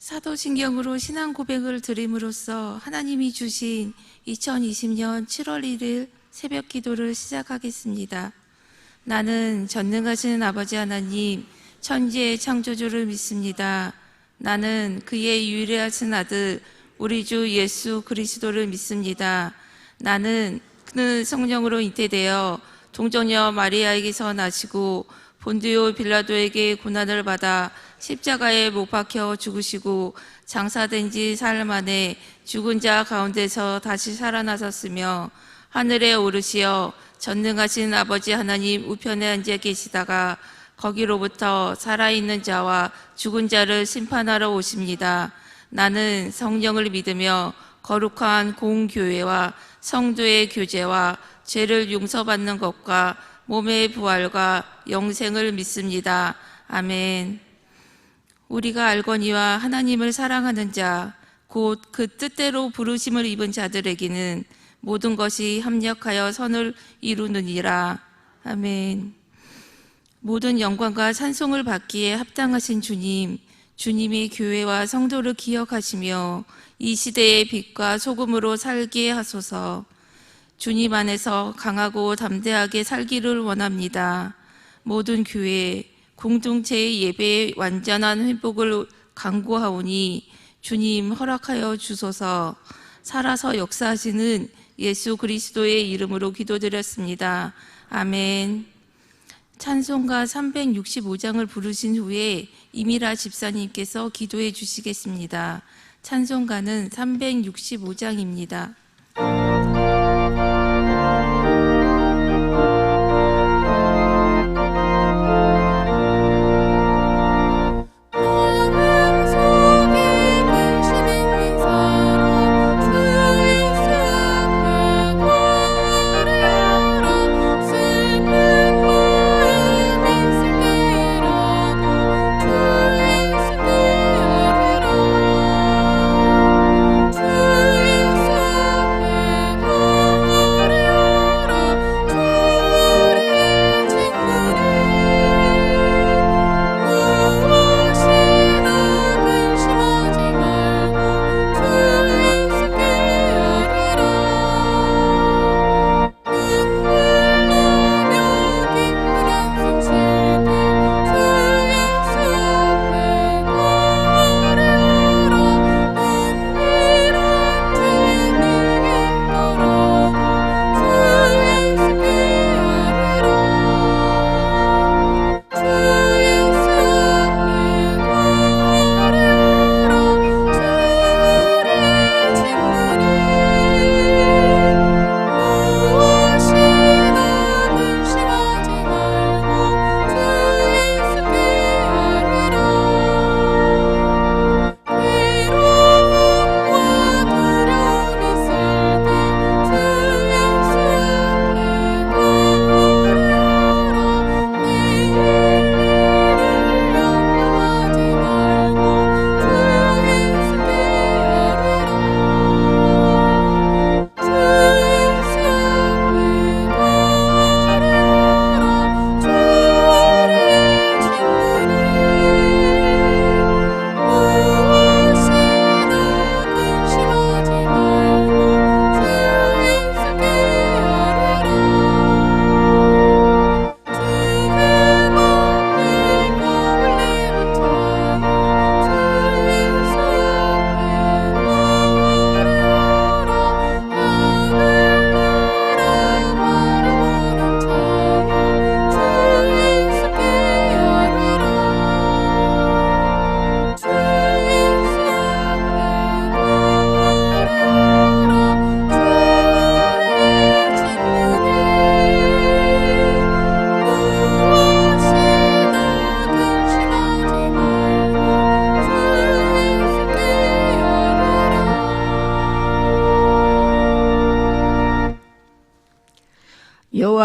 사도신경으로 신앙 고백을 드림으로써 하나님이 주신 2020년 7월 1일 새벽 기도를 시작하겠습니다. 나는 전능하신 아버지 하나님, 천지의 창조주를 믿습니다. 나는 그의 유일하신 아들, 우리 주 예수 그리스도를 믿습니다. 나는 그는 성령으로 잉태되어 동정녀 마리아에게서 나시고 본디오 빌라도에게 고난을 받아 십자가에 못 박혀 죽으시고 장사된 지 사흘 만에 죽은 자 가운데서 다시 살아나셨으며 하늘에 오르시어 전능하신 아버지 하나님 우편에 앉아 계시다가 거기로부터 살아있는 자와 죽은 자를 심판하러 오십니다. 나는 성령을 믿으며 거룩한 공교회와 성도의 교제와 죄를 용서받는 것과 몸의 부활과 영생을 믿습니다. 아멘. 우리가 알거니와 하나님을 사랑하는 자, 곧 그 뜻대로 부르심을 입은 자들에게는 모든 것이 합력하여 선을 이루느니라. 아멘. 모든 영광과 찬송을 받기에 합당하신 주님, 주님이 교회와 성도를 기억하시며 이 시대의 빛과 소금으로 살게 하소서. 주님 안에서 강하고 담대하게 살기를 원합니다. 모든 교회, 공동체의 예배의 완전한 회복을 간구하오니 주님 허락하여 주소서. 살아서 역사하시는 예수 그리스도의 이름으로 기도드렸습니다. 아멘. 찬송가 365장을 부르신 후에 이미라 집사님께서 기도해 주시겠습니다. 찬송가는 365장입니다.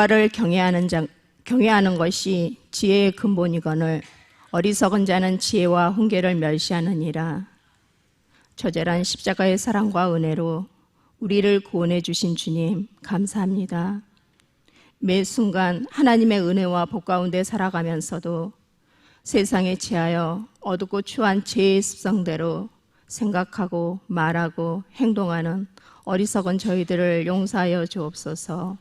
여호와를 경외하는 것이 지혜의 근본이거늘 어리석은 자는 지혜와 훈계를 멸시하느니라. 처절한 십자가의 사랑과 은혜로 우리를 구원해 주신 주님 감사합니다. 매 순간 하나님의 은혜와 복 가운데 살아가면서도 세상에 취하여 어둡고 추한 죄의 습성대로 생각하고 말하고 행동하는 어리석은 저희들을 용서하여 주옵소서.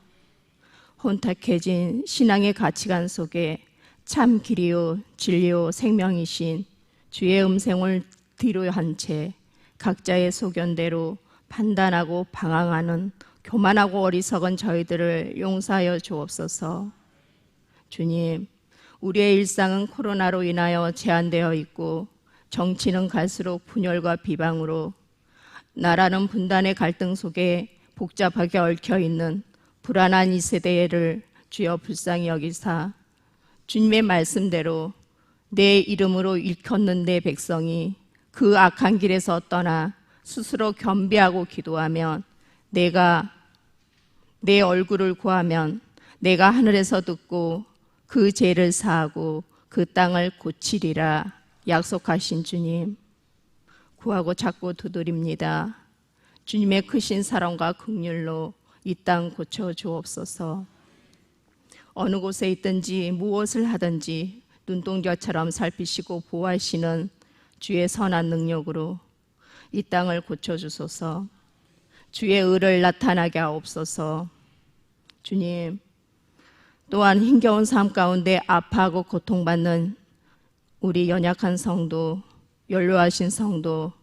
혼탁해진 신앙의 가치관 속에 참 길이요 진리요 생명이신 주의 음성을 뒤로 한 채 각자의 소견대로 판단하고 방황하는 교만하고 어리석은 저희들을 용서하여 주옵소서. 주님, 우리의 일상은 코로나로 인하여 제한되어 있고 정치는 갈수록 분열과 비방으로, 나라는 분단의 갈등 속에 복잡하게 얽혀 있는 불안한 이 세대를 주여 불쌍히 여기사 주님의 말씀대로 내 이름으로 일컫는 내 백성이 그 악한 길에서 떠나 스스로 겸비하고 기도하면, 내가 내 얼굴을 구하면 내가 하늘에서 듣고 그 죄를 사하고 그 땅을 고치리라 약속하신 주님, 구하고 찾고 두드립니다. 주님의 크신 사랑과 긍휼로 이 땅 고쳐 주옵소서. 어느 곳에 있든지 무엇을 하든지 눈동자처럼 살피시고 보호하시는 주의 선한 능력으로 이 땅을 고쳐주소서. 주의 의를 나타나게 하옵소서. 주님, 또한 힘겨운 삶 가운데 아파하고 고통받는 우리 연약한 성도, 연로하신 성도,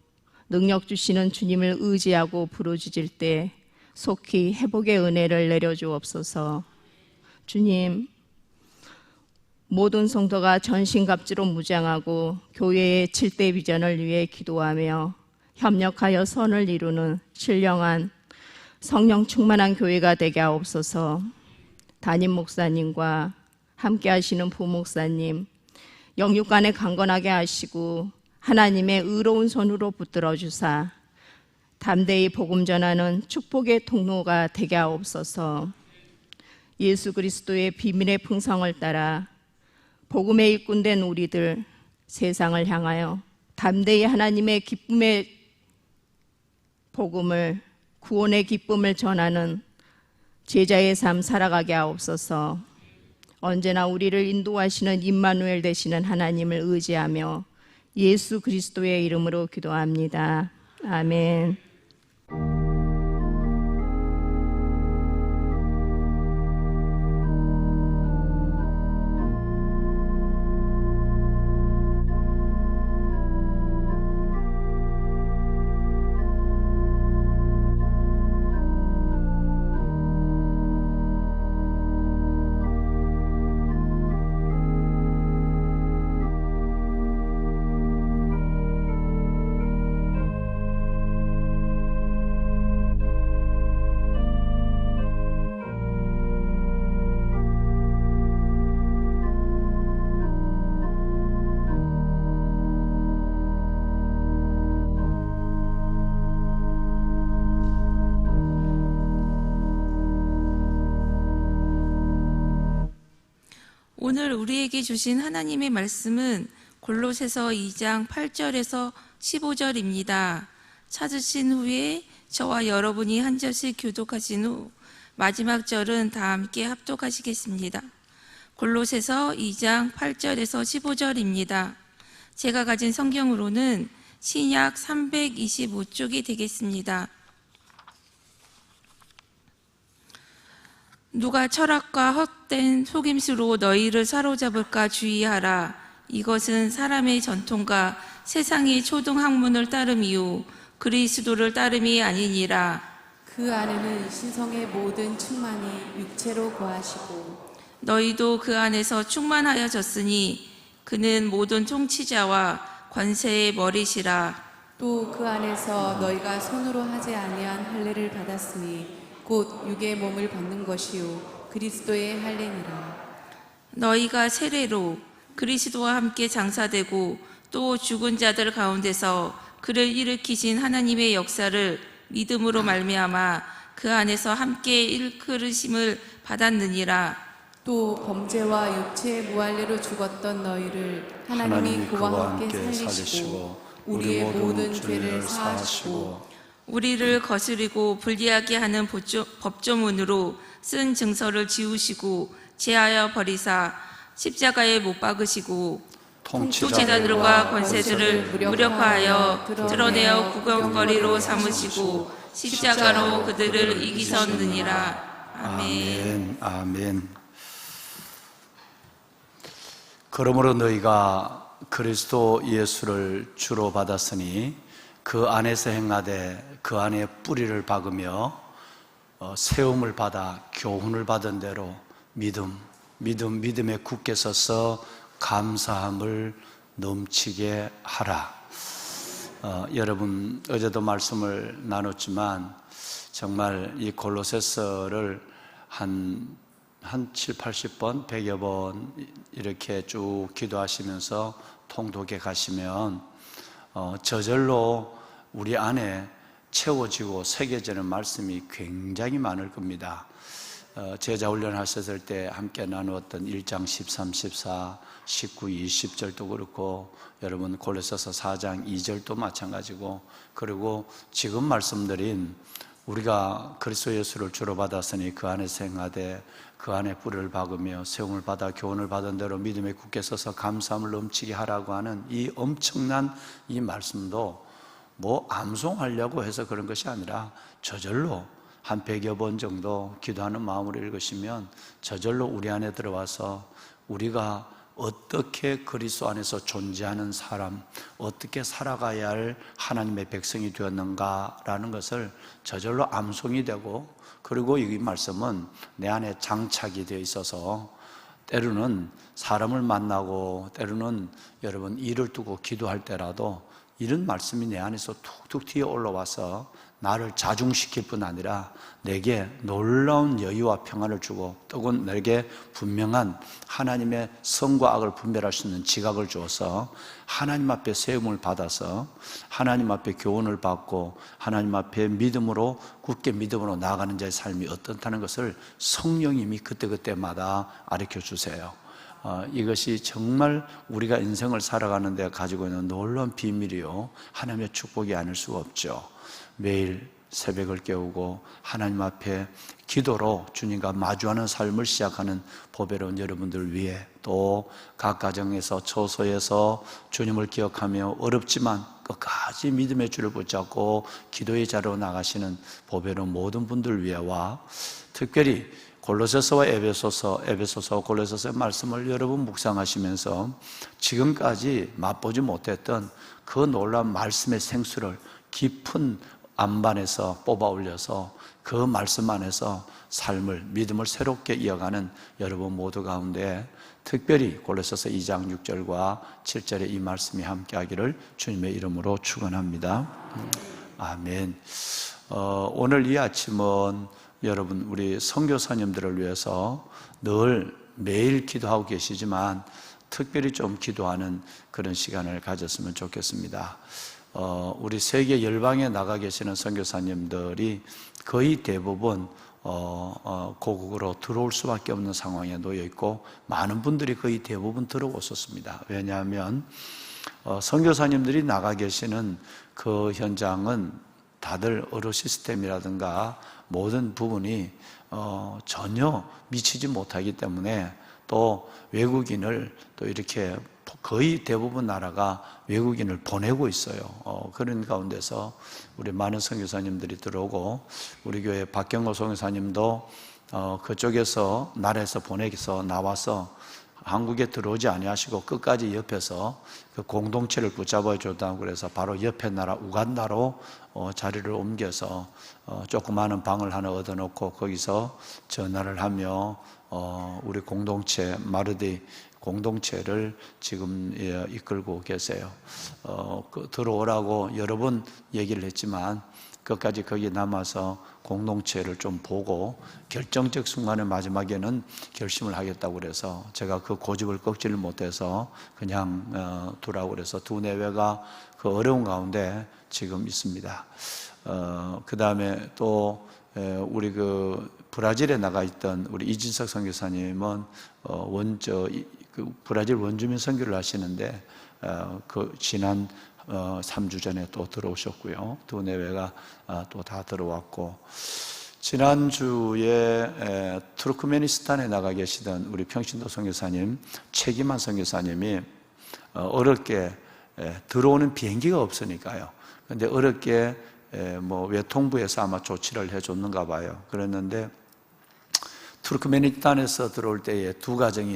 능력 주시는 주님을 의지하고 부르짖을 때 속히 회복의 은혜를 내려주옵소서. 주님, 모든 성도가 전신갑주로 무장하고 교회의 7대 비전을 위해 기도하며 협력하여 선을 이루는 신령한 성령 충만한 교회가 되게 하옵소서. 담임 목사님과 함께 하시는 부목사님, 영육간에 강건하게 하시고 하나님의 의로운 손으로 붙들어 주사 담대히 복음 전하는 축복의 통로가 되게 하옵소서. 예수 그리스도의 비밀의 풍성을 따라 복음의 일꾼된 우리들, 세상을 향하여 담대히 하나님의 기쁨의 복음을, 구원의 기쁨을 전하는 제자의 삶 살아가게 하옵소서. 언제나 우리를 인도하시는 임마누엘 되시는 하나님을 의지하며 예수 그리스도의 이름으로 기도합니다. 아멘. 오늘 우리에게 주신 하나님의 말씀은 골로새서 2장 8절에서 15절입니다. 찾으신 후에 저와 여러분이 한 절씩 교독하신 후 마지막 절은 다 함께 합독하시겠습니다. 골로새서 2장 8절에서 15절입니다. 제가 가진 성경으로는 신약 325쪽이 되겠습니다. 누가 철학과 헛된 속임수로 너희를 사로잡을까 주의하라. 이것은 사람의 전통과 세상의 초등학문을 따름이요 그리스도를 따름이 아니니라. 그 안에는 신성의 모든 충만이 육체로 거하시고 너희도 그 안에서 충만하여졌으니 그는 모든 통치자와 관세의 머리시라. 또 그 안에서 너희가 손으로 하지 아니한 할례를 받았으니 곧 육의 몸을 받는 것이요 그리스도의 할례니라. 너희가 세례로 그리스도와 함께 장사되고 또 죽은 자들 가운데서 그를 일으키신 하나님의 역사를 믿음으로 말미암아 그 안에서 함께 일컬으심을 받았느니라. 또 범죄와 육체의 무할례로 죽었던 너희를 하나님이 그와 함께 살리시고 우리의 모든 죄를 사하시고 우리를 거스리고 불리하게 하는 법조문으로 쓴 증서를 지우시고 제하여 버리사 십자가에 못 박으시고 통치자들과 권세들을 무력화하여 드러내어 구경거리로 삼으시고 십자가로 그들을 이기셨느니라. 아멘. 아멘. 그러므로 너희가 그리스도 예수를 주로 받았으니 그 안에서 행하되 그 안에 뿌리를 박으며 세움을 받아 교훈을 받은 대로 믿음에 굳게 서서 감사함을 넘치게 하라. 여러분, 어제도 말씀을 나눴지만 정말 이 골로새서를 한 7, 80번, 100여 번 이렇게 쭉 기도하시면서 통독해 가시면 저절로 우리 안에 채워지고 새겨지는 말씀이 굉장히 많을 겁니다. 제자 훈련 하셨을 때 함께 나누었던 1장 13, 14, 19, 20절도 그렇고 여러분 골로새서 4장 2절도 마찬가지고, 그리고 지금 말씀드린 우리가 그리스도 예수를 주로 받았으니 그 안에서 행하되 그 안에 뿌리를 박으며 세움을 받아 교훈을 받은 대로 믿음에 굳게 서서 감사함을 넘치게 하라고 하는 이 엄청난 이 말씀도 뭐 암송하려고 해서 그런 것이 아니라 저절로 한 100여 번 정도 기도하는 마음으로 읽으시면 저절로 우리 안에 들어와서 우리가 어떻게 그리스도 안에서 존재하는 사람, 어떻게 살아가야 할 하나님의 백성이 되었는가라는 것을 저절로 암송이 되고, 그리고 이 말씀은 내 안에 장착이 되어 있어서 때로는 사람을 만나고 때로는 여러분 일을 두고 기도할 때라도 이런 말씀이 내 안에서 툭툭 튀어 올라와서 나를 자중시킬 뿐 아니라 내게 놀라운 여유와 평안을 주고, 또는 내게 분명한 하나님의 선과 악을 분별할 수 있는 지각을 주어서 하나님 앞에 세움을 받아서 하나님 앞에 교훈을 받고 하나님 앞에 믿음으로 굳게 믿음으로 나아가는 자의 삶이 어떻다는 것을 성령님이 그때그때마다 가르쳐 주세요. 이것이 정말 우리가 인생을 살아가는 데 가지고 있는 놀라운 비밀이요 하나님의 축복이 아닐 수가 없죠. 매일 새벽을 깨우고 하나님 앞에 기도로 주님과 마주하는 삶을 시작하는 보배로운 여러분들 위해, 또 각 가정에서 처소에서 주님을 기억하며 어렵지만 끝까지 믿음의 줄을 붙잡고 기도의 자리로 나가시는 보배로운 모든 분들 위해와, 특별히 골로새서와 에베소서와 골로새서의 말씀을 여러분 묵상하시면서 지금까지 맛보지 못했던 그 놀라운 말씀의 생수를 깊은 안반에서 뽑아 올려서 그 말씀 안에서 삶을, 믿음을 새롭게 이어가는 여러분 모두 가운데 특별히 골로새서 2장 6절과 7절에 이 말씀이 함께하기를 주님의 이름으로 축원합니다. 아멘. 오늘 이 아침은 여러분 우리 선교사님들을 위해서 늘 매일 기도하고 계시지만 특별히 좀 기도하는 그런 시간을 가졌으면 좋겠습니다. 우리 세계 열방에 나가 계시는 선교사님들이 거의 대부분 고국으로 들어올 수밖에 없는 상황에 놓여 있고, 많은 분들이 거의 대부분 들어오셨습니다. 왜냐하면 선교사님들이 나가 계시는 그 현장은 다들 의료 시스템이라든가 모든 부분이 전혀 미치지 못하기 때문에, 또 외국인을 또 이렇게 거의 대부분 나라가 외국인을 보내고 있어요. 그런 가운데서 우리 많은 선교사님들이 들어오고, 우리 교회 박경호 선교사님도 그쪽에서 나라에서 보내서 나와서 한국에 들어오지 아니하시고 끝까지 옆에서 그 공동체를 붙잡아 줬다고, 그래서 바로 옆에 나라 우간다로 자리를 옮겨서 조그마한 방을 하나 얻어놓고 거기서 전화를 하며 우리 공동체 마르디 공동체를 지금 이끌고 계세요. 들어오라고 여러 번 얘기를 했지만 끝까지 거기 남아서 공동체를 좀 보고 결정적 순간의 마지막에는 결심을 하겠다고 그래서 제가 그 고집을 꺾지를 못해서 그냥 두라고 그래서 두 내외가 그 어려운 가운데 지금 있습니다. 그 다음에 또 우리 그 브라질에 나가 있던 우리 이진석 선교사님은 그 브라질 원주민 선교를 하시는데 그 지난 3주 전에 또 들어오셨고요. 두 내외가 또 다 들어왔고, 지난주에 투르크메니스탄에 나가 계시던 우리 평신도 선교사님 최기만 선교사님이 어렵게 들어오는 비행기가 없으니까요. 근데 어렵게 뭐 외통부에서 아마 조치를 해줬는가 봐요. 그랬는데 투르크메니스탄에서 들어올 때에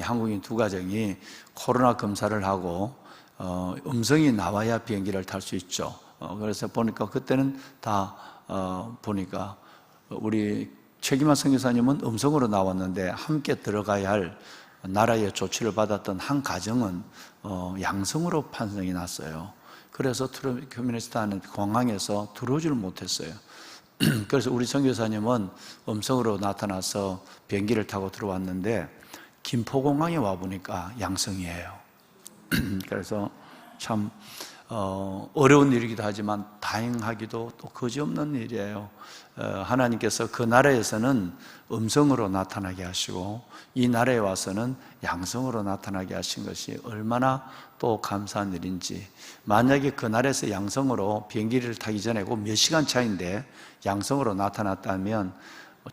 한국인 두 가정이 코로나 검사를 하고 음성이 나와야 비행기를 탈 수 있죠. 그래서 보니까 그때는 다 보니까 우리 최기만 선교사님은 음성으로 나왔는데 함께 들어가야 할 나라의 조치를 받았던 한 가정은 양성으로 판정이 났어요. 그래서 투르크메니스탄 공항에서 들어오지를 못했어요. 그래서 우리 선교사님은 음성으로 나타나서 비행기를 타고 들어왔는데 김포공항에 와보니까 양성이에요. 그래서 참 어려운 일이기도 하지만 다행하기도 또 그지없는 일이에요. 하나님께서 그 나라에서는 음성으로 나타나게 하시고 이 나라에 와서는 양성으로 나타나게 하신 것이 얼마나 또 감사한 일인지. 만약에 그 나라에서 양성으로 비행기를 타기 전에 몇 시간 차인데 양성으로 나타났다면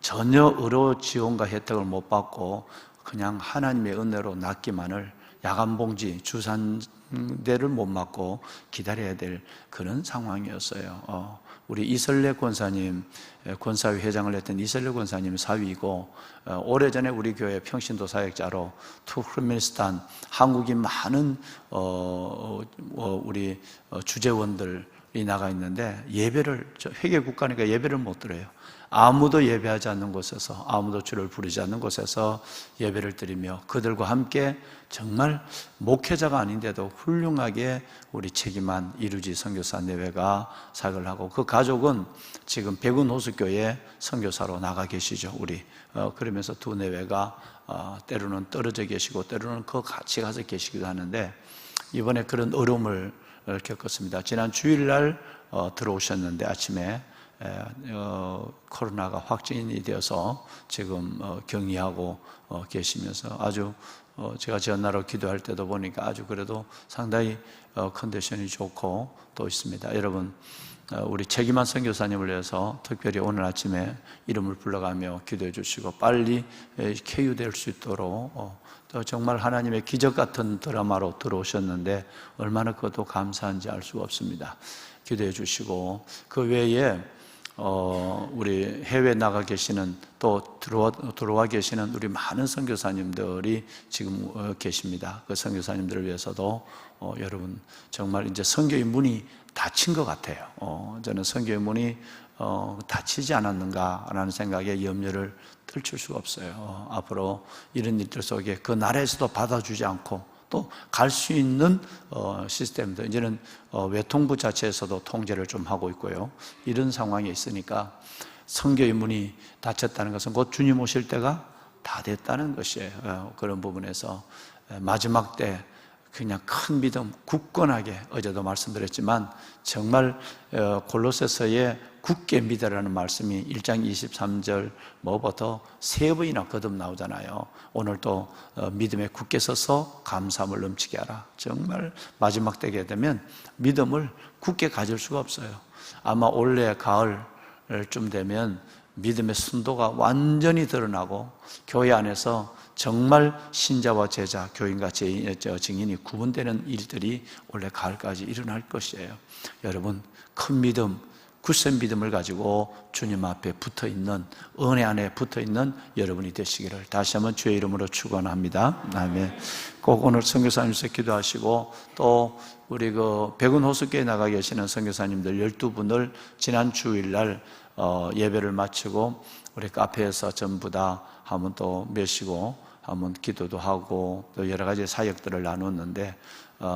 전혀 의료 지원과 혜택을 못 받고 그냥 하나님의 은혜로 낫기만을 야간봉지 주산대를 못 맞고 기다려야 될 그런 상황이었어요. 우리 이설례 권사님, 권사위 회장을 했던 이설례 권사님 사위이고 오래전에 우리 교회 평신도 사역자로 투르크메니스탄 한국인 많은 우리 주재원들이 나가 있는데 예배를 회개 국가니까 예배를 못 드려요. 아무도 예배하지 않는 곳에서, 아무도 주를 부르지 않는 곳에서 예배를 드리며 그들과 함께 정말 목회자가 아닌데도 훌륭하게 우리 책임한 이루지 선교사 내외가 사역을 하고 그 가족은 지금 백운호수교회 선교사로 나가 계시죠. 우리 그러면서 두 내외가 때로는 떨어져 계시고 때로는 그 같이 가서 계시기도 하는데 이번에 그런 어려움을 겪었습니다. 지난 주일날 들어오셨는데 아침에 코로나가 확진이 되어서 지금 격리하고 계시면서 아주 제가 전화로 기도할 때도 보니까 아주 그래도 상당히 컨디션이 좋고 또 있습니다. 여러분 우리 책임한 선교사님을 위해서 특별히 오늘 아침에 이름을 불러가며 기도해 주시고 빨리 쾌유될 수 있도록 또 정말 하나님의 기적 같은 드라마로 들어오셨는데 얼마나 그것도 감사한지 알 수가 없습니다. 기도해 주시고 그 외에 우리 해외 나가 계시는 또 들어와 계시는 우리 많은 선교사님들이 지금 계십니다. 그 선교사님들을 위해서도 여러분 정말 이제 선교의 문이 닫힌 것 같아요. 저는 선교의 문이 닫히지 않았는가라는 생각에 염려를 떨칠 수가 없어요. 앞으로 이런 일들 속에 그 나라에서도 받아주지 않고 또 갈 수 있는 시스템들 이제는 외통부 자체에서도 통제를 좀 하고 있고요. 이런 상황에 있으니까 선교의 문이 닫혔다는 것은 곧 주님 오실 때가 다 됐다는 것이에요. 그런 부분에서 마지막 때 그냥 큰 믿음 굳건하게 어제도 말씀드렸지만 정말 골로새서의 굳게 믿으라는 말씀이 1장 23절 뭐부터 3번이나 거듭 나오잖아요. 오늘 또 믿음에 굳게 서서 감사함을 넘치게 하라. 정말 마지막 때게 되면 믿음을 굳게 가질 수가 없어요. 아마 올해 가을쯤 되면 믿음의 순도가 완전히 드러나고 교회 안에서 정말 신자와 제자, 교인과 증인이 구분되는 일들이 올해 가을까지 일어날 것이에요. 여러분 큰 믿음, 굳센 믿음을 가지고 주님 앞에 붙어있는 은혜 안에 붙어있는 여러분이 되시기를 다시 한번 주의 이름으로 축원합니다. 아멘. 꼭 오늘 선교사님께서 기도하시고 또 우리 그 백운호수교에 나가 계시는 선교사님들 12분을 지난 주일날 예배를 마치고 우리 카페에서 전부 다 한번 또 메시고 한번 기도도 하고 또 여러 가지 사역들을 나눴는데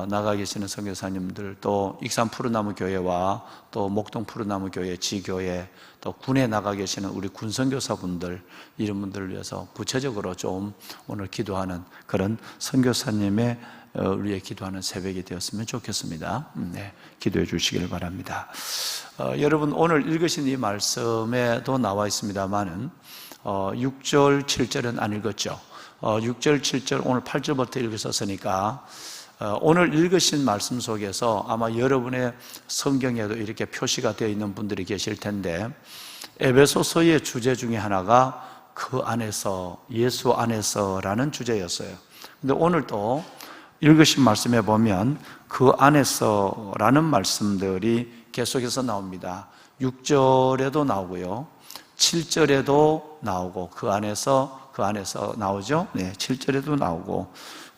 나가 계시는 선교사님들 또 익산 푸르나무 교회와 또 목동 푸르나무 교회 지교회 또 군에 나가 계시는 우리 군 선교사분들 이런 분들을 위해서 구체적으로 좀 오늘 기도하는 그런 선교사님의 우리의 기도하는 새벽이 되었으면 좋겠습니다. 네, 기도해 주시기를 바랍니다. 여러분 오늘 읽으신 이 말씀에도 나와 있습니다만은 6절 7절은 안 읽었죠. 6절 7절 오늘 8절부터 읽으셨으니까 오늘 읽으신 말씀 속에서 아마 여러분의 성경에도 이렇게 표시가 되어 있는 분들이 계실 텐데 에베소서의 주제 중에 하나가 그 안에서 예수 안에서라는 주제였어요. 근데 오늘 또 읽으신 말씀에 보면 그 안에서라는 말씀들이 계속해서 나옵니다. 6절에도 나오고요, 7절에도 나오고, 그 안에서 나오죠. 네, 7절에도 나오고,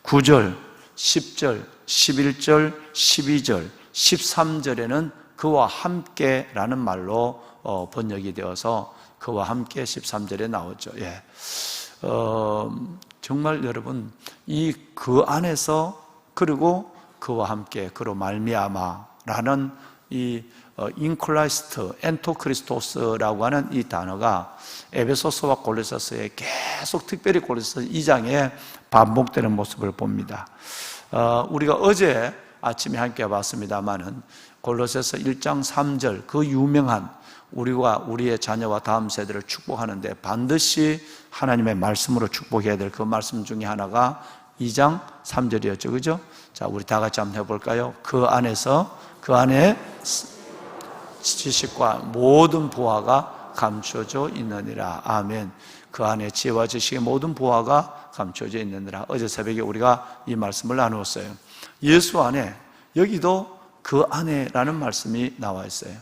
9절, 10절, 11절, 12절, 13절에는 그와 함께라는 말로 번역이 되어서 그와 함께 13절에 나오죠. 예. 정말 여러분, 이 그 안에서, 그리고 그와 함께, 그로 말미암아라는 이 인클라이스트, 엔토크리스토스라고 하는 이 단어가 에베소서와 골로새서에 계속, 특별히 골로새서 2장에 반복되는 모습을 봅니다. 우리가 어제 아침에 함께 봤습니다마는 골로새서 1장 3절, 그 유명한 우리와 우리의 자녀와 다음 세대를 축복하는데 반드시 하나님의 말씀으로 축복해야 될 그 말씀 중에 하나가 2장 3절이었죠. 그죠? 자, 우리 다 같이 한번 해볼까요? 그 안에서, 그 안에 지식과 모든 보화가 감춰져 있느니라. 아멘. 그 안에 지혜와 지식의 모든 보화가 감춰져 있느니라. 어제 새벽에 우리가 이 말씀을 나누었어요. 예수 안에, 여기도 그 안에라는 말씀이 나와 있어요.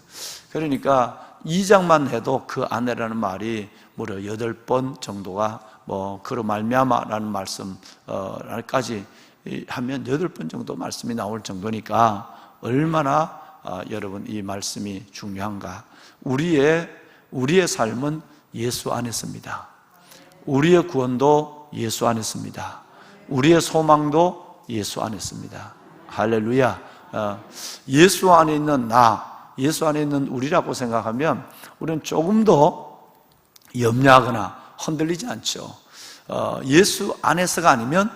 그러니까 2장만 해도 그 안에라는 말이 무려 8번 정도가 그로 말미암아라는 말씀까지 하면 8번 정도 말씀이 나올 정도니까 얼마나 여러분 이 말씀이 중요한가. 우리의 삶은 예수 안에 있습니다. 우리의 구원도 예수 안에 있습니다. 우리의 소망도 예수 안에 있습니다. 할렐루야. 예수 안에 있는 나, 예수 안에 있는 우리라고 생각하면 우리는 조금 더 염려하거나 흔들리지 않죠. 예수 안에서가 아니면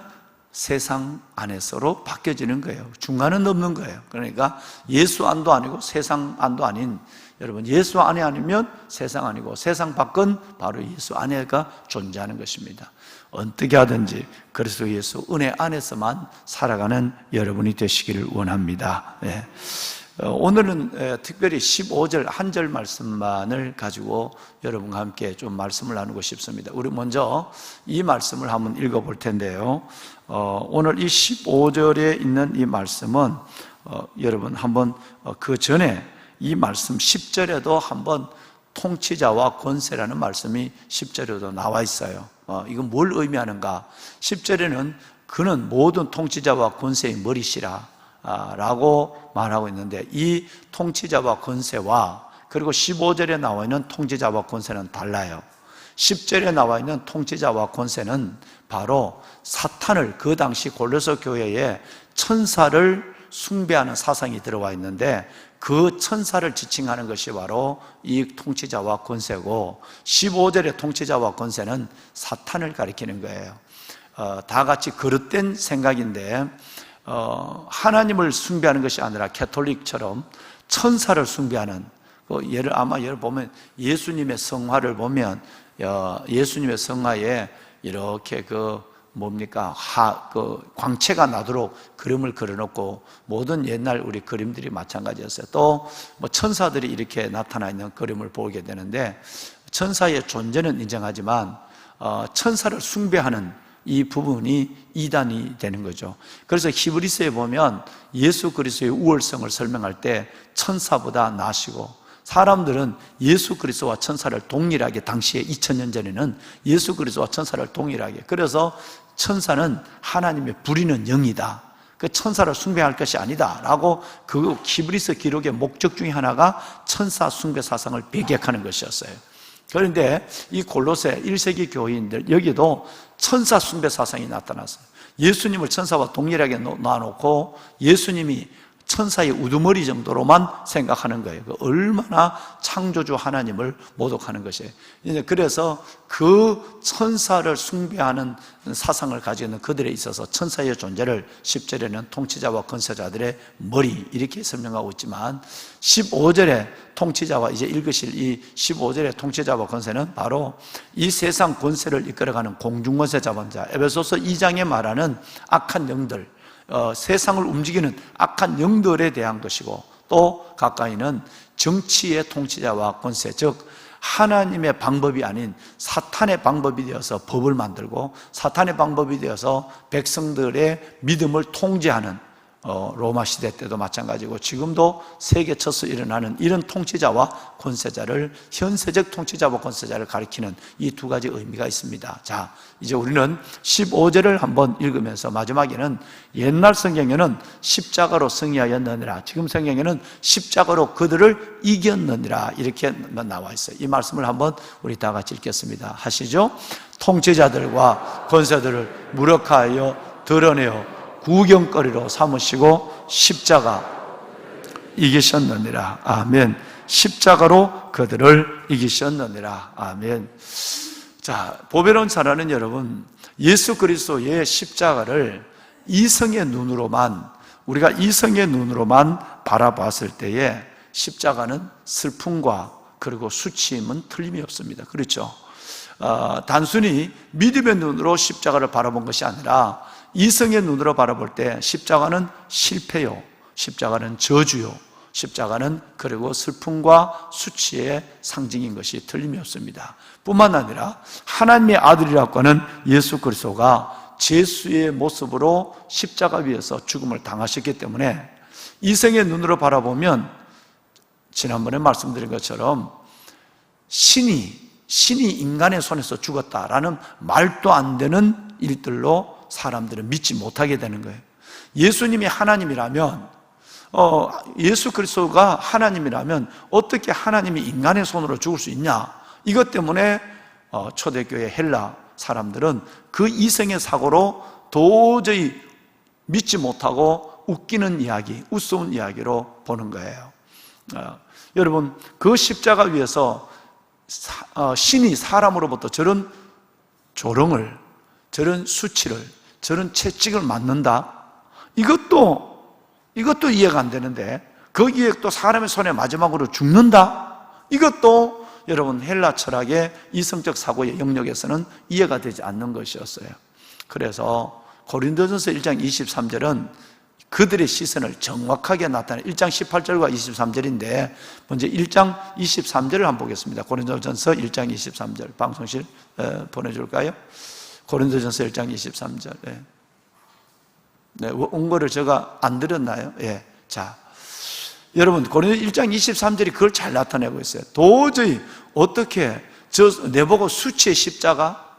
세상 안에서로 바뀌어지는 거예요. 중간은 없는 거예요. 그러니까 예수 안도 아니고 세상 안도 아닌, 여러분, 예수 안에 아니면 세상 아니고 세상 밖은 바로 예수 안에가 존재하는 것입니다. 어떻게 하든지 그리스도 예수 은혜 안에서만 살아가는 여러분이 되시기를 원합니다. 네. 오늘은 특별히 15절 한 절 말씀만을 가지고 여러분과 함께 좀 말씀을 나누고 싶습니다. 우리 먼저 이 말씀을 한번 읽어볼 텐데요, 오늘 이 15절에 있는 이 말씀은 여러분 한번 그 전에 이 말씀 10절에도 한번 통치자와 권세라는 말씀이 10절에도 나와 있어요. 이건 뭘 의미하는가? 10절에는 그는 모든 통치자와 권세의 머리시라 라고 말하고 있는데, 이 통치자와 권세와 그리고 15절에 나와 있는 통치자와 권세는 달라요. 10절에 나와 있는 통치자와 권세는 바로 사탄을, 그 당시 골로새 교회에 천사를 숭배하는 사상이 들어와 있는데 그 천사를 지칭하는 것이 바로 이 통치자와 권세고, 15절의 통치자와 권세는 사탄을 가리키는 거예요. 다 같이 그릇된 생각인데 하나님을 숭배하는 것이 아니라 캐톨릭처럼 천사를 숭배하는, 아마 예를 보면 예수님의 성화를 보면 예수님의 성화에 이렇게 광채가 나도록 그림을 그려놓고, 모든 옛날 우리 그림들이 마찬가지였어요. 또 천사들이 이렇게 나타나 있는 그림을 보게 되는데, 천사의 존재는 인정하지만 천사를 숭배하는 이 부분이 이단이 되는 거죠. 그래서 히브리서에 보면 예수 그리스도의 우월성을 설명할 때 천사보다 나시고, 사람들은 예수 그리스도와 천사를 동일하게, 당시에 2000년 전에는 예수 그리스도와 천사를 동일하게, 그래서 천사는 하나님의 부리는 영이다, 그 천사를 숭배할 것이 아니다 라고, 그 히브리서 기록의 목적 중에 하나가 천사 숭배 사상을 배격하는 것이었어요. 그런데 이 골로새 1세기 교인들, 여기도 천사 숭배 사상이 나타났어요. 예수님을 천사와 동일하게 놔놓고 예수님이 천사의 우두머리 정도로만 생각하는 거예요. 얼마나 창조주 하나님을 모독하는 것이에요. 그래서 그 천사를 숭배하는 사상을 가지고 있는 그들에 있어서 천사의 존재를 10절에는 통치자와 권세자들의 머리 이렇게 설명하고 있지만, 15절에 통치자와, 이제 읽으실 이 15절의 통치자와 권세는 바로 이 세상 권세를 이끌어가는 공중권세 잡은 자, 에베소서 2장에 말하는 악한 영들, 세상을 움직이는 악한 영들에 대한 것이고, 또 가까이는 정치의 통치자와 권세, 즉 하나님의 방법이 아닌 사탄의 방법이 되어서 법을 만들고 사탄의 방법이 되어서 백성들의 믿음을 통제하는 로마 시대 때도 마찬가지고 지금도 세계 처서 일어나는 이런 통치자와 권세자를, 현세적 통치자와 권세자를 가리키는 이 두 가지 의미가 있습니다. 자, 이제 우리는 15절을 한번 읽으면서 마지막에는 옛날 성경에는 십자가로 승리하였느니라, 지금 성경에는 십자가로 그들을 이겼느니라 이렇게 나와 있어요. 이 말씀을 한번 우리 다 같이 읽겠습니다. 하시죠. 통치자들과 권세들을 무력하여 드러내어 구경거리로 삼으시고 십자가 이기셨느니라. 아멘. 십자가로 그들을 이기셨느니라. 아멘. 자, 보배로운 자라는 여러분, 예수 그리스도의 십자가를 이성의 눈으로만, 우리가 이성의 눈으로만 바라봤을 때에 십자가는 슬픔과 그리고 수치임은 틀림이 없습니다. 그렇죠? 단순히 믿음의 눈으로 십자가를 바라본 것이 아니라 이성의 눈으로 바라볼 때 십자가는 실패요, 십자가는 저주요, 십자가는 그리고 슬픔과 수치의 상징인 것이 틀림이 없습니다. 뿐만 아니라 하나님의 아들이라고 하는 예수 그리스도가 제수의 모습으로 십자가 위에서 죽음을 당하셨기 때문에 이성의 눈으로 바라보면 지난번에 말씀드린 것처럼 신이 인간의 손에서 죽었다라는 말도 안 되는 일들로 사람들은 믿지 못하게 되는 거예요. 예수님이 하나님이라면, 예수 그리스도가 하나님이라면 어떻게 하나님이 인간의 손으로 죽을 수 있냐? 이것 때문에 초대교회 헬라 사람들은 그 이성의 사고로 도저히 믿지 못하고 웃기는 이야기, 우스운 이야기로 보는 거예요. 여러분, 그 십자가 위에서 신이 사람으로부터 저런 조롱을, 저런 수치를, 저런 채찍을 맞는다? 이것도 이해가 안 되는데, 거기에 또 사람의 손에 마지막으로 죽는다? 이것도 여러분 헬라 철학의 이성적 사고의 영역에서는 이해가 되지 않는 것이었어요. 그래서 고린도전서 1장 23절은 그들의 시선을 정확하게 나타내는 1장 18절과 23절인데 먼저 1장 23절을 한번 보겠습니다. 고린도전서 1장 23절 방송실 보내줄까요? 고린도전서 1장 23절. 네, 온 거를 제가 안 드렸나요? 예. 자, 여러분 고린도 1장 23절이 그걸 잘 나타내고 있어요. 도저히 어떻게 내보고 수치의 십자가,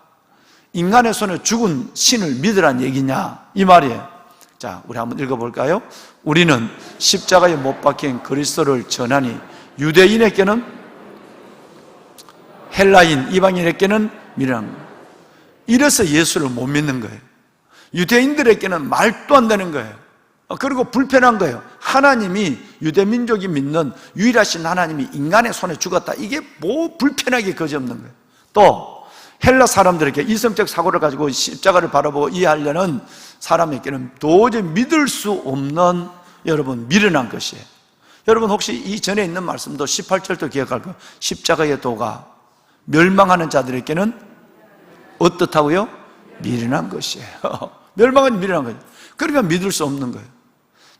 인간의 손에 죽은 신을 믿으란 얘기냐 이 말이에요. 자, 우리 한번 읽어볼까요? 우리는 십자가에 못 박힌 그리스도를 전하니 유대인에게는 헬라인, 이방인에게는 미련. 이래서 예수를 못 믿는 거예요. 유대인들에게는 말도 안 되는 거예요. 그리고 불편한 거예요. 하나님이, 유대민족이 믿는 유일하신 하나님이 인간의 손에 죽었다. 이게 뭐 불편하게 그지없는 거예요. 또 헬라 사람들에게 이성적 사고를 가지고 십자가를 바라보고 이해하려는 사람에게는 도저히 믿을 수 없는, 여러분, 미련한 것이에요. 여러분 혹시 이 전에 있는 말씀도 18절도 기억할 거예요. 십자가의 도가 멸망하는 자들에게는 어떻다고요? 미련한 것이에요. 멸망은 미련한 거예요. 그러니까 믿을 수 없는 거예요.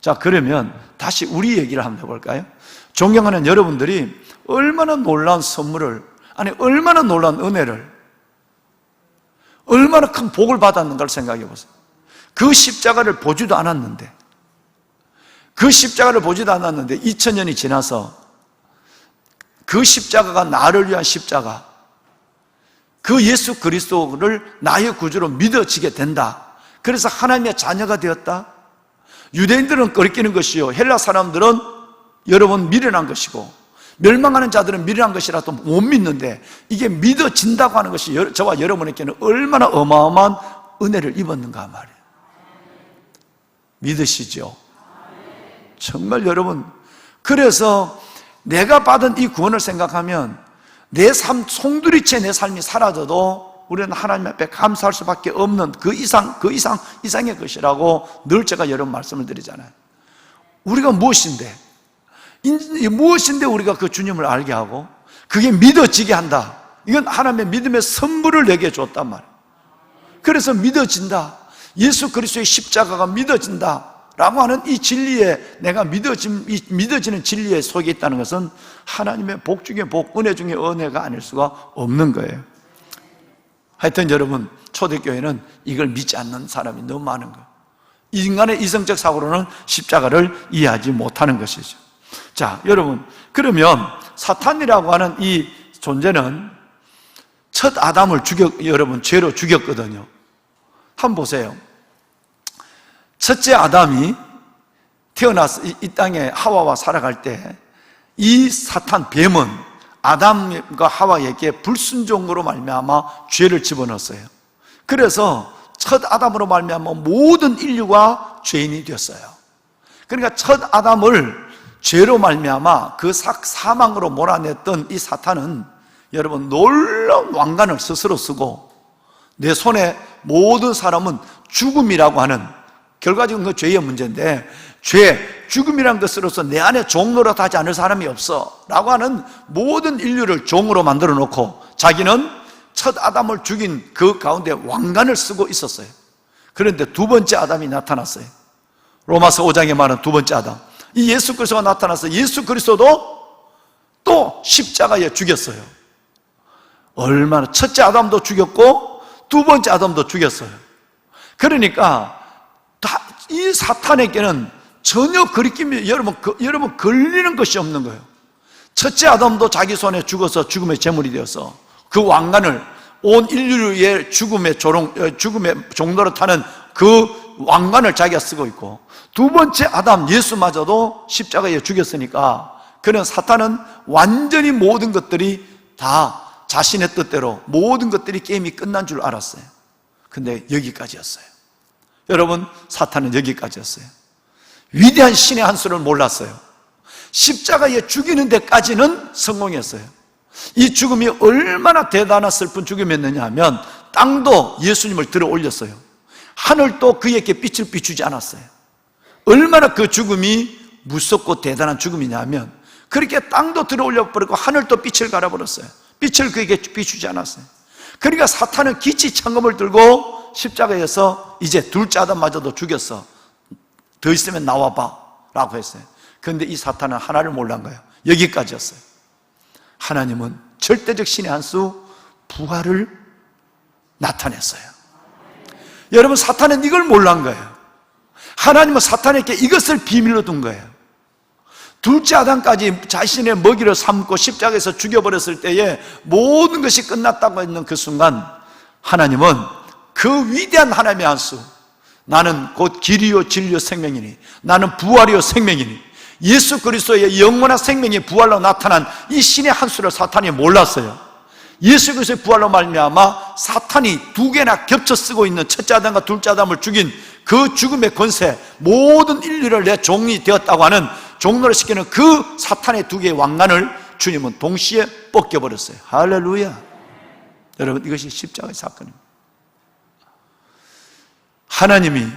자, 그러면 다시 우리 얘기를 한번 해볼까요? 존경하는 여러분들이 얼마나 놀라운 선물을, 아니 얼마나 놀라운 은혜를, 얼마나 큰 복을 받았는가를 생각해 보세요. 그 십자가를 보지도 않았는데, 그 십자가를 보지도 않았는데 2000년이 지나서 그 십자가가 나를 위한 십자가, 그 예수 그리스도를 나의 구주로 믿어지게 된다. 그래서 하나님의 자녀가 되었다. 유대인들은 끓이는 것이요, 헬라 사람들은 여러분 미련한 것이고, 멸망하는 자들은 미련한 것이라도 못 믿는데 이게 믿어진다고 하는 것이 저와 여러분에게는 얼마나 어마어마한 은혜를 입었는가 말이에요. 믿으시죠? 정말 여러분, 그래서 내가 받은 이 구원을 생각하면 내 삶, 송두리째 내 삶이 사라져도 우리는 하나님 앞에 감사할 수밖에 없는 그 이상의 것이라고 늘 제가 여러 번 말씀을 드리잖아요. 우리가 무엇인데 우리가 그 주님을 알게 하고 그게 믿어지게 한다. 이건 하나님의 믿음의 선물을 내게 줬단 말이에요. 그래서 믿어진다. 예수 그리스도의 십자가가 믿어진다. 라고 하는 이 진리에 내가 믿어지는 진리에 속에 있다는 것은 하나님의 복 중에 복, 은혜 중에 은혜가 아닐 수가 없는 거예요. 하여튼 여러분, 초대교회는 이걸 믿지 않는 사람이 너무 많은 거예요. 인간의 이성적 사고로는 십자가를 이해하지 못하는 것이죠. 자, 여러분, 그러면 사탄이라고 하는 이 존재는 첫 아담을 여러분 죄로 죽였거든요. 한번 보세요. 첫째 아담이 태어나서 이 땅에 하와와 살아갈 때 이 사탄 뱀은 아담과 하와에게 불순종으로 말미암아 죄를 집어넣었어요. 그래서 첫 아담으로 말미암아 모든 인류가 죄인이 되었어요. 그러니까 첫 아담을 죄로 말미암아 그 사망으로 몰아냈던 이 사탄은 여러분 놀라운 왕관을 스스로 쓰고 내 손에 모든 사람은 죽음이라고 하는, 결과적으로 그 죄의 문제인데, 죽음이라는 것으로서 내 안에 종노릇하지 않을 사람이 없어 라고 하는 모든 인류를 종으로 만들어 놓고 자기는 첫 아담을 죽인 그 가운데 왕관을 쓰고 있었어요. 그런데 두 번째 아담이 나타났어요. 로마서 5장에 말하는 두 번째 아담, 이 예수 그리스도가 나타나서 예수 그리스도도 또 십자가에 죽였어요. 얼마나, 첫째 아담도 죽였고 두 번째 아담도 죽였어요. 그러니까 이 사탄에게는 전혀 거리낌이 여러분 걸리는 것이 없는 거예요. 첫째 아담도 자기 손에 죽어서 죽음의 제물이 되어서 그 왕관을 온 인류의 죽음의 종노릇하는 그 왕관을 자기가 쓰고 있고, 두 번째 아담 예수마저도 십자가에 죽였으니까 그는 사탄은 완전히 모든 것들이 다 자신의 뜻대로 모든 것들이 게임이 끝난 줄 알았어요. 근데 여기까지였어요. 여러분, 사탄은 여기까지였어요. 위대한 신의 한 수를 몰랐어요. 십자가에 죽이는 데까지는 성공했어요. 이 죽음이 얼마나 대단한 슬픈 죽음이었느냐 하면 땅도 예수님을 들어 올렸어요. 하늘도 그에게 빛을 비추지 않았어요. 얼마나 그 죽음이 무섭고 대단한 죽음이냐 하면 그렇게 땅도 들어 올려버리고 하늘도 빛을 갈아버렸어요. 빛을 그에게 비추지 않았어요. 그러니까 사탄은 기치 창검을 들고 십자가에서 이제 둘째 아담마저도 죽였어, 더 있으면 나와봐 라고 했어요. 그런데 이 사탄은 하나를 몰란 거예요. 여기까지였어요. 하나님은 절대적 신의 한 수 부활을 나타냈어요. 여러분, 사탄은 이걸 몰란 거예요. 하나님은 사탄에게 이것을 비밀로 둔 거예요. 둘째 아담까지 자신의 먹이를 삼고 십자가에서 죽여버렸을 때에 모든 것이 끝났다고 했는 그 순간 하나님은 그 위대한 하나님의 한 수, 나는 곧 길이요 진리요 생명이니, 나는 부활이요 생명이니, 예수 그리스도의 영원한 생명이 부활로 나타난 이 신의 한 수를 사탄이 몰랐어요. 예수 그리스도의 부활로 말미암아 사탄이 두 개나 겹쳐 쓰고 있는 첫째 아담과 둘째 아담을 죽인 그 죽음의 권세, 모든 인류를 내 종이 되었다고 하는 종노를 시키는 그 사탄의 두 개의 왕관을 주님은 동시에 벗겨버렸어요. 할렐루야. 여러분, 이것이 십자가의 사건입니다. 하나님이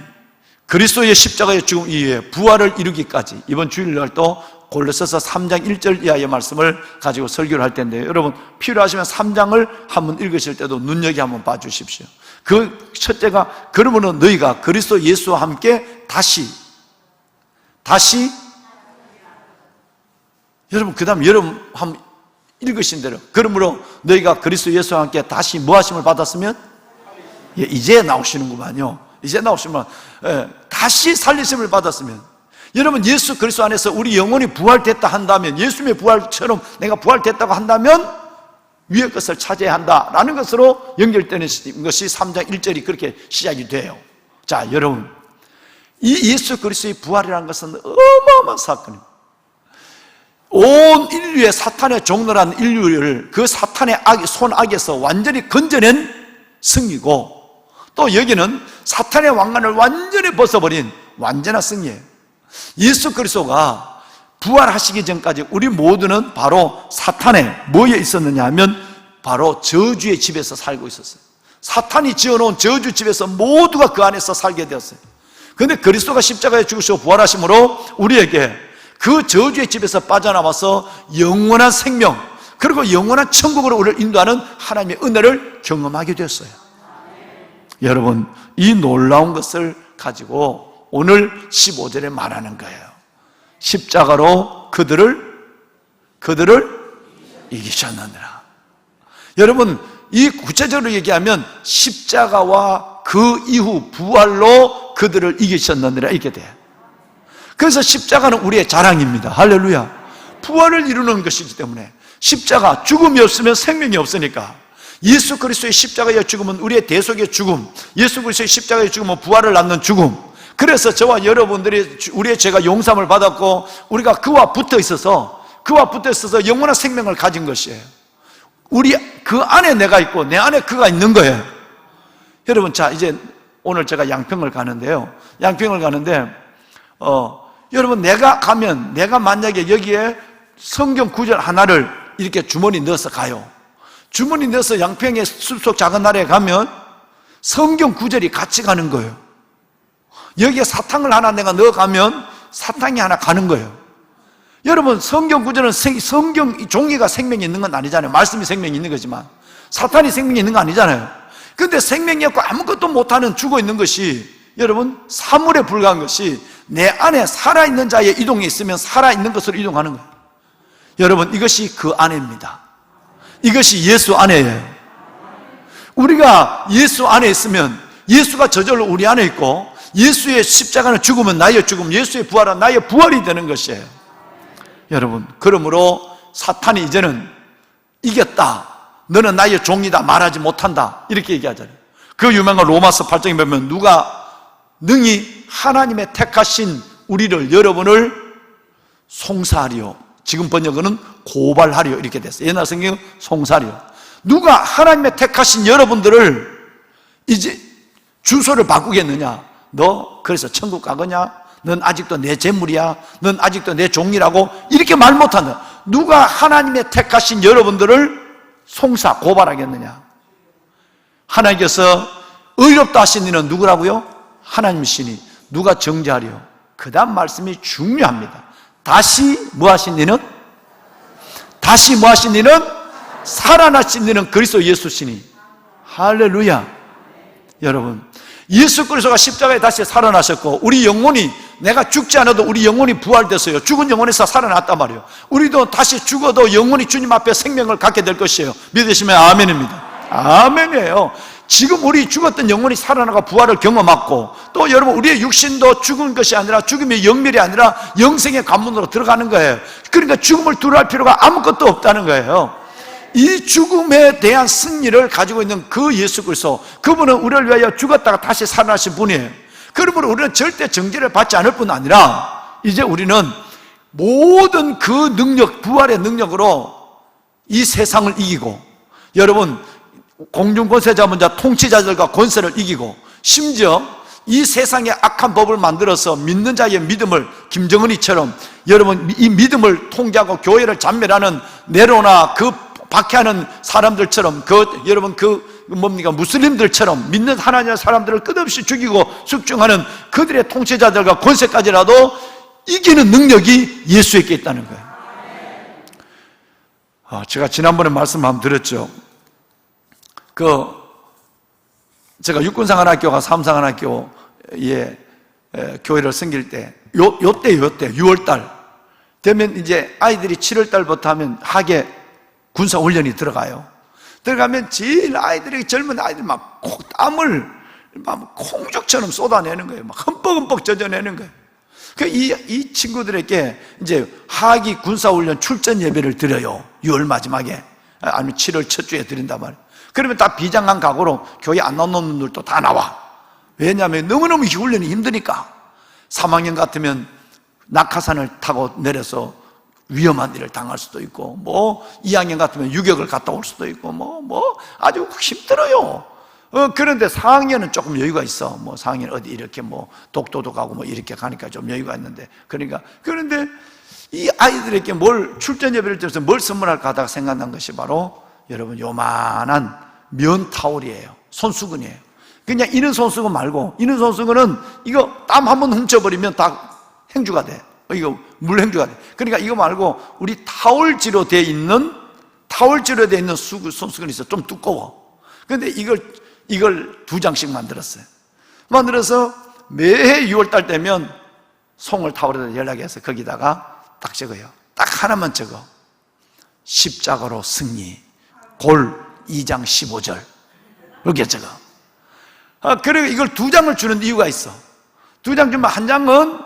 그리스도의 십자가의 죽음 이후에 부활을 이루기까지, 이번 주일날 또 골로새서 3장 1절 이하의 말씀을 가지고 설교를 할 텐데, 여러분 필요하시면 3장을 한번 읽으실 때도 눈여겨 한번 봐주십시오. 그 첫째가, 그러므로 너희가 그리스도 예수와 함께 다시 여러분, 그 다음 여러분 한번 읽으신 대로, 그러므로 너희가 그리스도 예수와 함께 다시 무하심을 받았으면, 이제 나오시는구만요. 이제 나오시면 다시 살리심을 받았으면, 여러분 예수 그리스도 안에서 우리 영혼이 부활됐다 한다면, 예수님의 부활처럼 내가 부활됐다고 한다면 위의 것을 차지해야 한다라는 것으로 연결되는 것이 3장 1절이 그렇게 시작이 돼요. 자, 여러분, 이 예수 그리스도의 부활이라는 것은 어마어마한 사건입니다. 온 인류의 사탄의 종노란 인류를 그 사탄의 손악에서 완전히 건져낸 승리고, 또 여기는 사탄의 왕관을 완전히 벗어버린 완전한 승리예요. 예수 그리스도가 부활하시기 전까지 우리 모두는 바로 사탄의 뭐에 있었느냐 하면 바로 저주의 집에서 살고 있었어요. 사탄이 지어놓은 저주 집에서 모두가 그 안에서 살게 되었어요. 그런데 그리스도가 십자가에 죽으시고 부활하심으로 우리에게 그 저주의 집에서 빠져나와서 영원한 생명, 그리고 영원한 천국으로 우리를 인도하는 하나님의 은혜를 경험하게 되었어요. 여러분, 이 놀라운 것을 가지고 오늘 15절에 말하는 거예요. 십자가로 그들을 이기셨느니라. 여러분, 이 구체적으로 얘기하면 십자가와 그 이후 부활로 그들을 이기셨느니라 이렇게 돼요. 그래서 십자가는 우리의 자랑입니다. 할렐루야. 부활을 이루는 것이기 때문에 십자가, 죽음이 없으면 생명이 없으니까 예수 그리스도의 십자가의 죽음은 우리의 대속의 죽음, 예수 그리스도의 십자가의 죽음은 부활을 낳는 죽음. 그래서 저와 여러분들이 우리의 죄가 용서함을 받았고 우리가 그와 붙어 있어서 영원한 생명을 가진 것이에요. 우리 그 안에 내가 있고 내 안에 그가 있는 거예요. 여러분, 자 이제 오늘 제가 양평을 가는데요. 여러분, 내가 만약에 여기에 성경 구절 하나를 이렇게 주머니 넣어서 가요. 주머니 넣어서 양평의 숲속 작은 나라에 가면 성경 구절이 같이 가는 거예요. 여기에 사탕을 하나 내가 넣어가면 사탕이 하나 가는 거예요. 여러분, 성경 구절은 성경 종이가 생명이 있는 건 아니잖아요. 말씀이 생명이 있는 거지만 사탄이 생명이 있는 거 아니잖아요. 근데 생명이 없고 아무것도 못하는 죽어 있는 것이, 여러분, 사물에 불과한 것이 내 안에 살아있는 자의 이동이 있으면 살아있는 것으로 이동하는 거예요. 여러분, 이것이 그 안에입니다. 이것이 예수 안에예요. 우리가 예수 안에 있으면 예수가 저절로 우리 안에 있고 예수의 십자가는 죽으면 나의 죽음, 예수의 부활은 나의 부활이 되는 것이에요. 여러분, 그러므로 사탄이 이제는 이겼다, 너는 나의 종이다, 말하지 못한다, 이렇게 얘기하잖아요. 그 유명한 로마서 8장에 보면 누가 능히 하나님의 택하신 우리를, 여러분을 송사하리요, 지금 번역은 고발하리요 이렇게 됐어요. 옛날 성경은 송사하리요. 누가 하나님의 택하신 여러분들을 이제 주소를 바꾸겠느냐? 너 그래서 천국 가거냐? 넌 아직도 내 재물이야? 넌 아직도 내 종이라고? 이렇게 말 못한다. 누가 하나님의 택하신 여러분들을 송사, 고발하겠느냐? 하나님께서 의롭다 하신 이는 누구라고요? 하나님이시니 누가 정죄하리요? 그 다음 말씀이 중요합니다. 다시 뭐 하신 이는? 살아나신 이는 그리스도 예수시니. 할렐루야. 여러분, 예수 그리스도가 십자가에 다시 살아나셨고 우리 영혼이, 내가 죽지 않아도 우리 영혼이 부활됐어요. 죽은 영혼에서 살아났단 말이에요. 우리도 다시 죽어도 영혼이 주님 앞에 생명을 갖게 될 것이에요. 믿으시면 아멘입니다. 아멘이에요. 지금 우리 죽었던 영혼이 살아나가 부활을 경험하고, 또 여러분, 우리의 육신도 죽은 것이 아니라, 죽음의 영멸이 아니라 영생의 관문으로 들어가는 거예요. 그러니까 죽음을 두려워할 필요가 아무것도 없다는 거예요. 이 죽음에 대한 승리를 가지고 있는 그 예수 그리스도, 그분은 우리를 위하여 죽었다가 다시 살아나신 분이에요. 그러므로 우리는 절대 정죄를 받지 않을 뿐 아니라 이제 우리는 모든 그 능력, 부활의 능력으로 이 세상을 이기고, 여러분, 공중권세 잡은 자, 통치자들과 권세를 이기고, 심지어 이 세상의 악한 법을 만들어서 믿는 자의 믿음을, 김정은이처럼 여러분 이 믿음을 통제하고 교회를 잔멸하는 네로나 그 박해하는 사람들처럼, 여러분 무슬림들처럼 믿는 하나님의 사람들을 끝없이 죽이고 숙중하는 그들의 통치자들과 권세까지라도 이기는 능력이 예수에게 있다는 거예요. 제가 지난번에 말씀 한번 드렸죠. 제가 육군사관학교가 삼사관학교에 교회를 섬길 때, 요때 6월달 되면 이제 아이들이 7월달부터 하면 하계 군사훈련이 들어가요. 들어가면 제일 아이들이, 젊은 아이들 막 땀을 막 콩죽처럼 쏟아내는 거예요. 막 흠뻑흠뻑 젖어내는 거예요. 이 친구들에게 이제 하기 군사훈련 출전 예배를 드려요. 6월 마지막에, 아니면 7월 첫 주에 드린단 말이에요. 그러면 다 비장한 각오로 교회 안 나오는 놈들도 다 나와. 왜냐하면 너무너무 훈련이 힘드니까. 3학년 같으면 낙하산을 타고 내려서 위험한 일을 당할 수도 있고, 2학년 같으면 유격을 갔다 올 수도 있고, 아주 힘들어요. 그런데 4학년은 조금 여유가 있어. 4학년 어디 이렇게 독도도 가고 이렇게 가니까 좀 여유가 있는데, 그런데 이 아이들에게 출전 예배를 드려서 뭘 선물할까 하다가 생각난 것이 바로, 여러분, 요만한 면 타올이에요. 손수건이에요. 그냥 이는 손수건 말고, 이는 손수건은 이거 땀 한번 훔쳐버리면 다 행주가 돼. 이거 물행주가 돼. 그러니까 이거 말고 우리 타올지로 되어 있는 손수건이 있어. 좀 두꺼워. 근데 이걸 2장씩 만들었어요. 만들어서 매해 6월달 되면 송을 타오르다 연락해서 거기다가 딱 적어요. 딱 하나만 적어. 십자가로 승리. 골 2장 15절. 이렇게 적어. 그리고 이걸 2장을 주는 이유가 있어. 2장 주면 한 장은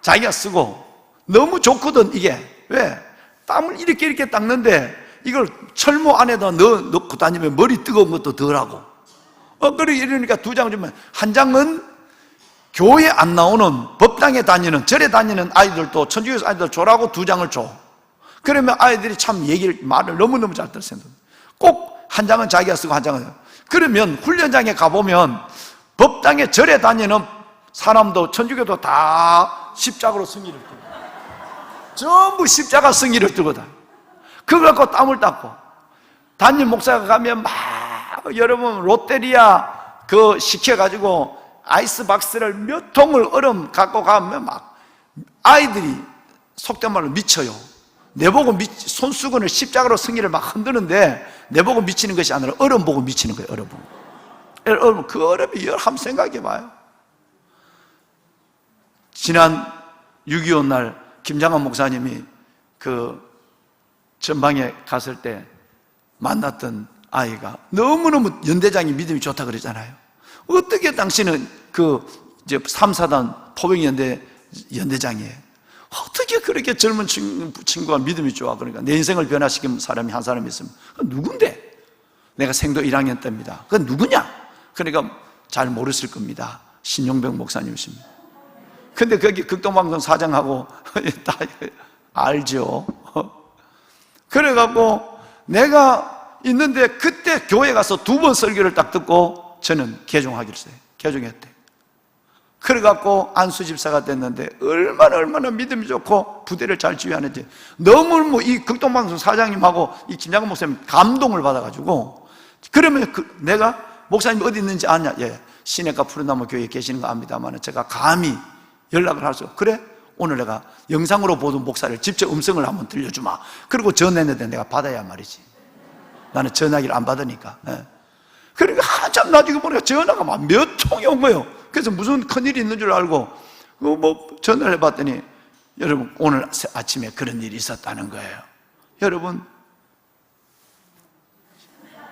자기가 쓰고, 너무 좋거든 이게. 왜? 땀을 이렇게 닦는데 이걸 철모 안에다 넣고 다니면 머리 뜨거운 것도 덜하고. 그리고 이러니까 2장을 주면, 한 장은 교회 안 나오는 법당에 다니는, 절에 다니는 아이들도, 천주교에서 아이들 줘라고 2장을 줘. 그러면 아이들이 참 말을 너무너무 잘 들었어요. 꼭 한 장은 자기가 쓰고 한 장은. 그러면 훈련장에 가보면 법당에 절에 다니는 사람도, 천주교도 다 십자가로 승리를 들고, 전부 십자가 승리를 들고 다녀. 그걸 갖고 땀을 닦고, 담임 목사가 가면 막 여러분 롯데리아 시켜가지고 아이스박스를 몇 통을 얼음 갖고 가면 막 아이들이 속된 말로 미쳐요. 내보고 손수건을 십자가로 승리를 막 흔드는데, 내보고 미치는 것이 아니라 얼음 보고 미치는 거예요. 얼음 보고. 그 얼음이 한번 생각해 봐요. 지난 6.25 날 김장한 목사님이 그 전방에 갔을 때 만났던 아이가 너무너무 연대장이 믿음이 좋다 그러잖아요. 어떻게 당신은 이제 3사단 포병연대 연대장이에요? 어떻게 그렇게 젊은 친구가 믿음이 좋아? 그러니까 내 인생을 변화시킨 사람이 한 사람 있으면 누군데? 내가 생도 1학년 때입니다. 그건 누구냐? 그러니까 잘 모르실 겁니다. 신용병 목사님이십니다. 근데 거기 극동방송 사장하고 다 알죠. 그래갖고 내가 있는데 그때 교회 가서 2번 설교를 딱 듣고 저는 개종하기로 했어요. 개종했대. 그래갖고 안수 집사가 됐는데 얼마나 믿음이 좋고 부대를 잘 지휘하는지, 너무 이 극동방송 사장님하고 이 김장건 목사님 감동을 받아가지고, 그러면 내가 목사님 어디 있는지 아냐? 예, 시내가 푸른나무 교회에 계시는 거 압니다만 제가 감히 연락을 할 수 없어. 그래? 오늘 내가 영상으로 보던 목사를 직접 음성을 한번 들려주마. 그리고 전화했는데 내가 받아야 말이지. 나는 전화기를 안 받으니까. 예. 그러니까 한참 나중에 보니까 전화가 막 몇 통이 온 거예요. 그래서 무슨 큰일이 있는 줄 알고 전화를 해봤더니, 여러분 오늘 아침에 그런 일이 있었다는 거예요. 여러분,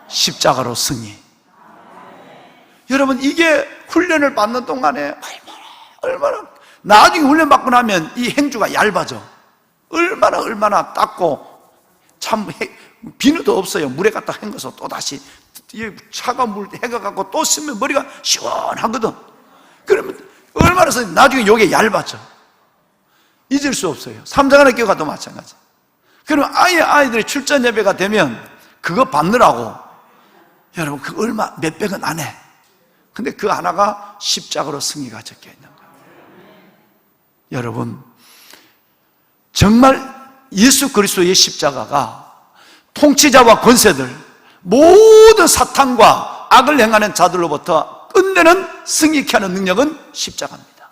십자가로 승리. 여러분, 이게 훈련을 받는 동안에 얼마나 나중에 훈련 받고 나면 이 행주가 얇아져. 얼마나 닦고, 참 비누도 없어요. 물에 갖다 헹궈서 또 다시 차가운 물 해가지고 또 쓰면 머리가 시원하거든. 그러면 얼마나 써, 나중에 요게 얇아져. 잊을 수 없어요. 삼장하나 교회가도 마찬가지. 그러면 아이들이 출전 예배가 되면 그거 받느라고, 여러분 그 얼마 몇백은 안 해. 근데 그 하나가 십자가로 승리가 적혀 있는 거예요. 여러분, 정말 예수 그리스도의 십자가가 통치자와 권세들, 모든 사탄과 악을 행하는 자들로부터 끝내는 승리케 하는 능력은 십자가입니다.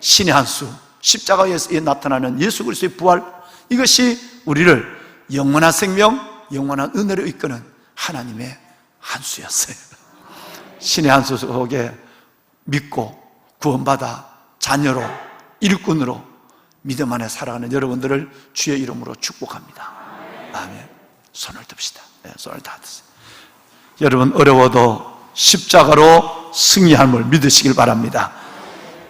신의 한 수, 십자가에 나타나는 예수 그리스도의 부활, 이것이 우리를 영원한 생명, 영원한 은혜로 이끄는 하나님의 한 수였어요. 신의 한 수 속에 믿고 구원받아 자녀로, 일꾼으로 믿음 안에 살아가는 여러분들을 주의 이름으로 축복합니다. 아멘. 손을 듭시다. 네, 손을 다 드세요. 여러분, 어려워도 십자가로 승리함을 믿으시길 바랍니다.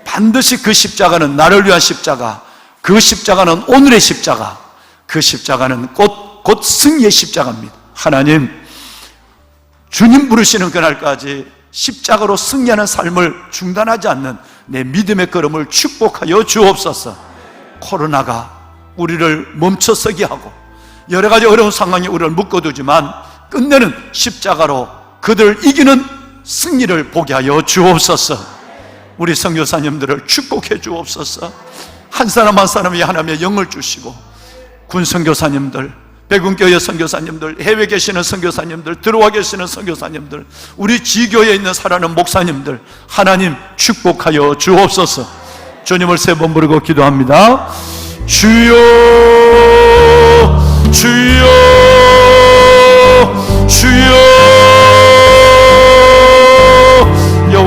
반드시 그 십자가는 나를 위한 십자가, 그 십자가는 오늘의 십자가, 그 십자가는 곧 승리의 십자가입니다. 하나님, 주님 부르시는 그날까지 십자가로 승리하는 삶을 중단하지 않는 내 믿음의 걸음을 축복하여 주옵소서. 코로나가 우리를 멈춰서게 하고 여러 가지 어려운 상황이 우리를 묶어두지만 끝내는 십자가로 그들을 이기는 승리를 보게 하여 주옵소서. 우리 선교사님들을 축복해 주옵소서. 한 사람 한 사람이 하나님의 영을 주시고, 군 선교사님들, 백운교회 선교사님들, 해외 계시는 선교사님들, 들어와 계시는 선교사님들, 우리 지교에 있는 살아가는 목사님들, 하나님 축복하여 주옵소서. 주님을 세 번 부르고 기도합니다. 주여, 주여, 주여.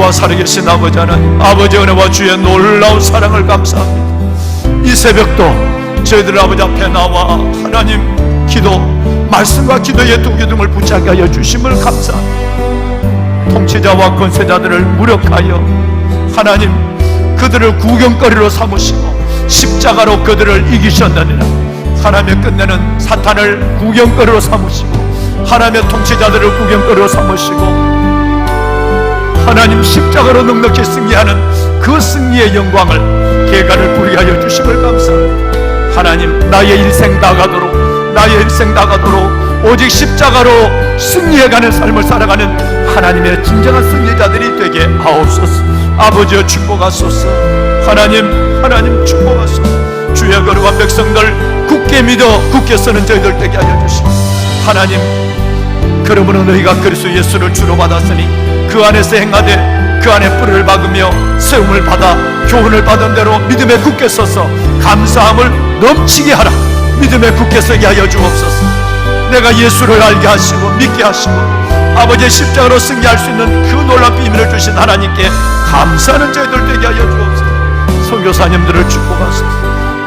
나와 살아계신 아버지 하나님, 아버지 은혜와 주의 놀라운 사랑을 감사합니다. 이 새벽도 저희들 아버지 앞에 나와 하나님 기도, 말씀과 기도의 두 기둥을 붙잡게 하여 주심을 감사합니다. 통치자와 권세자들을 무력하여 하나님 그들을 구경거리로 삼으시고 십자가로 그들을 이기셨느니라. 하나님의 끝내는 사탄을 구경거리로 삼으시고 하나님의 통치자들을 구경거리로 삼으시고 하나님 십자가로 넉넉히 승리하는 그 승리의 영광을 계가를 부리게 하여 주심을 감사합니다. 하나님 나의 일생 나가도록 오직 십자가로 승리해가는 삶을 살아가는 하나님의 진정한 승리자들이 되게 하옵소서. 아버지여 축복하소서. 하나님 축복하소서. 주의 거룩한 백성들 굳게 믿어 굳게 서는 저희들 되게 하여 주시고 하나님 그러므로 너희가 그리스도 예수를 주로 받았으니 그 안에서 행하되 그 안에 뿌리를 박으며 세움을 받아 교훈을 받은 대로 믿음에 굳게 서서 감사함을 넘치게 하라. 믿음에 굳게 서게 하여 주옵소서. 내가 예수를 알게 하시고 믿게 하시고 아버지의 십자가로 승리할 수 있는 그 놀라운 비밀을 주신 하나님께 감사하는 저희들 되게 하여 주옵소서. 선교사님들을 축복하소서.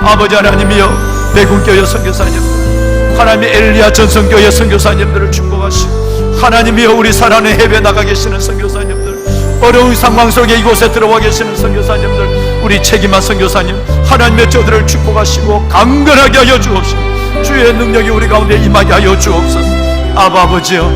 아버지 하나님이여 대군교회 선교사님들, 하나님의 엘리야 전선교회 선교사님들을 축복하시고 하나님이여 우리 사랑의 해외 나가 계시는 선교사님들, 어려운 상황 속에 이곳에 들어와 계시는 선교사님들, 우리 책임한 선교사님 하나님의 저들을 축복하시고 강건하게 하여 주옵시고 주의 능력이 우리 가운데 임하게 하여 주옵소서. 아버지여